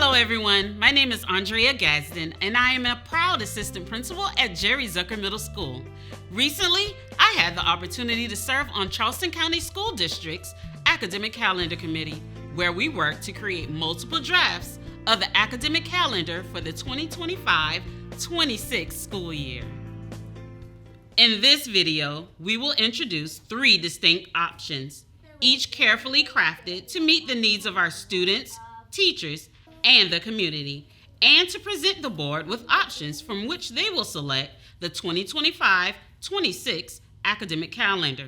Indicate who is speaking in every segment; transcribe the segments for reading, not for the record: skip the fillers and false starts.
Speaker 1: Hello everyone, my name is Andrea Gadsden and I am a proud assistant principal at Jerry Zucker Middle School. Recently, I had the opportunity to serve on Charleston County School District's Academic Calendar Committee, where we work to create multiple drafts of the academic calendar for the 2025-26 school year. In this video, we will introduce 3 distinct options, each carefully crafted to meet the needs of our students, teachers, and the community, and to present the board with options from which they will select the 2025-26 academic calendar.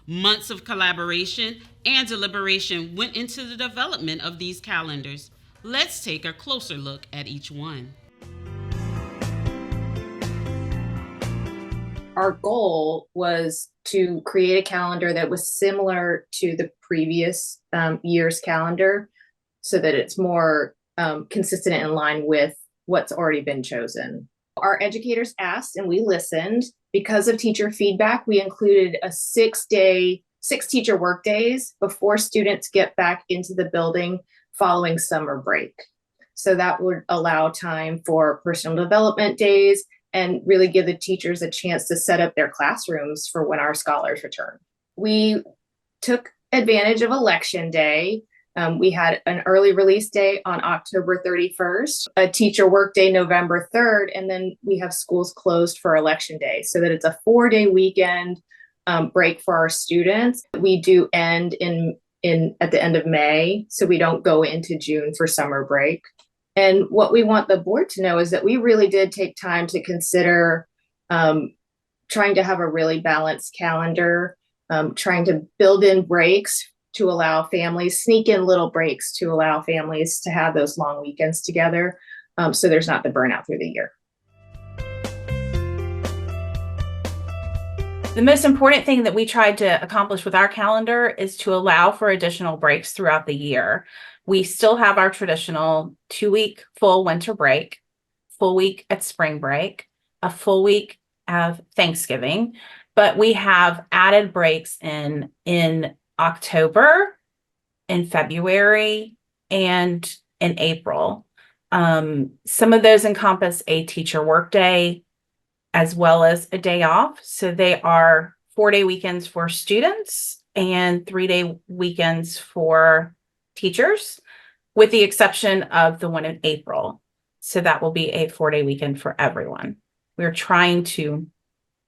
Speaker 1: Months of collaboration and deliberation went into the development of these calendars. Let's take a closer look at each one.
Speaker 2: Our goal was to create a calendar that was similar to the previous year's calendar so that it's more consistent and in line with what's already been chosen. Our educators asked and we listened. Because of teacher feedback, we included a 6 teacher work days before students get back into the building following summer break. So that would allow time for personal development days and really give the teachers a chance to set up their classrooms for when our scholars return. We took advantage of Election Day. We had an early release day on October 31st, a teacher work day November 3rd, and then we have schools closed for Election Day so that it's a 4-day weekend break for our students. We do end at the end of May, so we don't go into June for summer break. And what we want the board to know is that we really did take time to consider trying to have a really balanced calendar, trying to build in breaks to allow families, sneak in little breaks to allow families to have those long weekends together, so there's not the burnout through the year.
Speaker 3: The most important thing that we tried to accomplish with our calendar is to allow for additional breaks throughout the year. We still have our traditional 2-week full winter break, full week at spring break, a full week of Thanksgiving, but we have added breaks in October, in February, and in April. Some of those encompass a teacher workday as well as a day off. So they are 4-day weekends for students and 3-day weekends for teachers, with the exception of the one in April. So that will be a 4-day weekend for everyone. We're trying to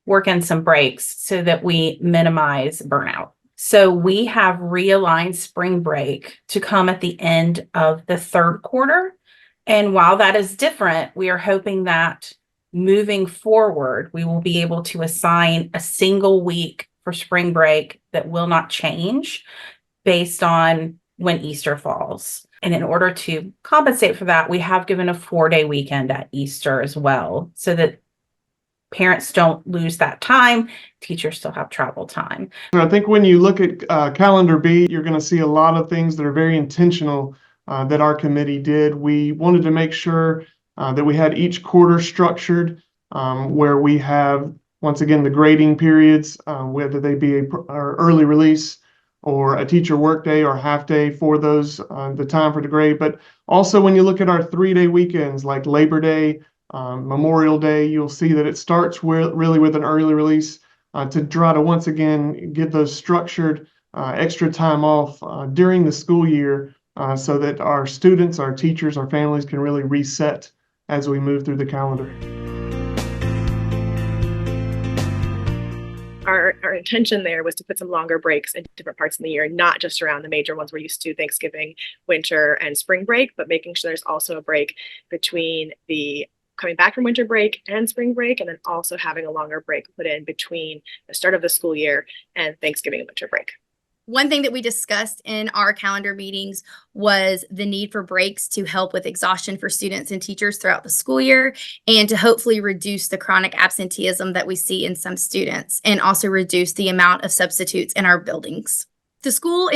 Speaker 3: work in some breaks so that we minimize burnout. So we have realigned spring break to come at the end of the 3rd quarter. And while that is different, we are hoping that moving forward, we will be able to assign a single week for spring break that will not change based on when Easter falls. And in order to compensate for that, we have given a 4-day weekend at Easter as well, so that parents don't lose that time, teachers still have travel time.
Speaker 4: I think when you look at Calendar B, you're going to see a lot of things that are very intentional that our committee did. We wanted to make sure that we had each quarter structured where we have, once again, the grading periods, whether they be an early release or a teacher workday or half day for those, the time for the grade. But also when you look at our 3-day weekends like Labor Day, Memorial Day, you'll see that it starts really with an early release to try to once again get those structured extra time off during the school year so that our students, our teachers, our families can really reset as we move through the calendar.
Speaker 5: Our intention there was to put some longer breaks in different parts of the year, not just around the major ones we're used to, Thanksgiving, winter, and spring break, but making sure there's also a break between the coming back from winter break and spring break, and then also having a longer break put in between the start of the school year and Thanksgiving and winter break.
Speaker 6: One thing that we discussed in our calendar meetings was the need for breaks to help with exhaustion for students and teachers throughout the school year, and to hopefully reduce the chronic absenteeism that we see in some students, and also reduce the amount of substitutes in our buildings. The school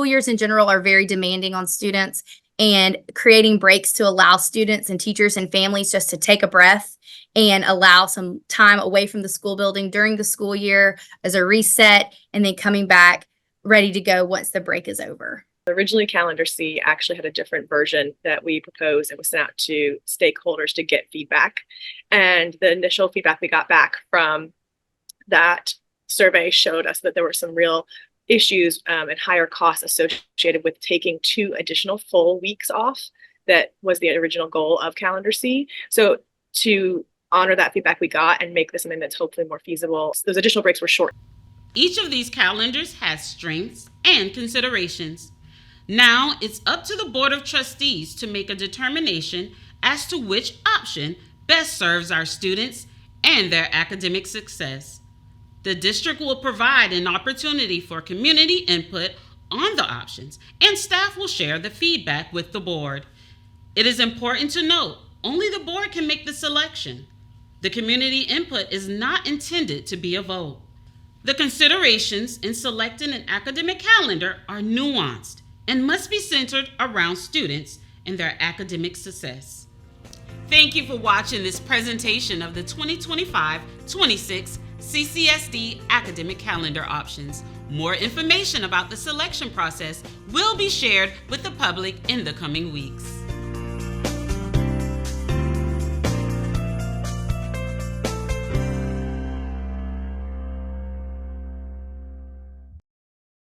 Speaker 6: years in general are very demanding on students, and creating breaks to allow students and teachers and families just to take a breath and allow some time away from the school building during the school year as a reset, and then coming back ready to go once the break is over.
Speaker 5: Originally, Calendar C actually had a different version that we proposed and was sent out to stakeholders to get feedback. And the initial feedback we got back from that survey showed us that there were some real issues and higher costs associated with taking 2 additional full weeks off. That was the original goal of Calendar C. So to honor that feedback we got and make this amendment hopefully more feasible, those additional breaks were short.
Speaker 1: Each of these calendars has strengths and considerations. Now it's up to the Board of Trustees to make a determination as to which option best serves our students and their academic success. The district will provide an opportunity for community input on the options, and staff will share the feedback with the board. It is important to note, only the board can make the selection. The community input is not intended to be a vote. The considerations in selecting an academic calendar are nuanced and must be centered around students and their academic success. Thank you for watching this presentation of the 2025-26 CCSD Academic Calendar Options. More information about the selection process will be shared with the public in the coming weeks.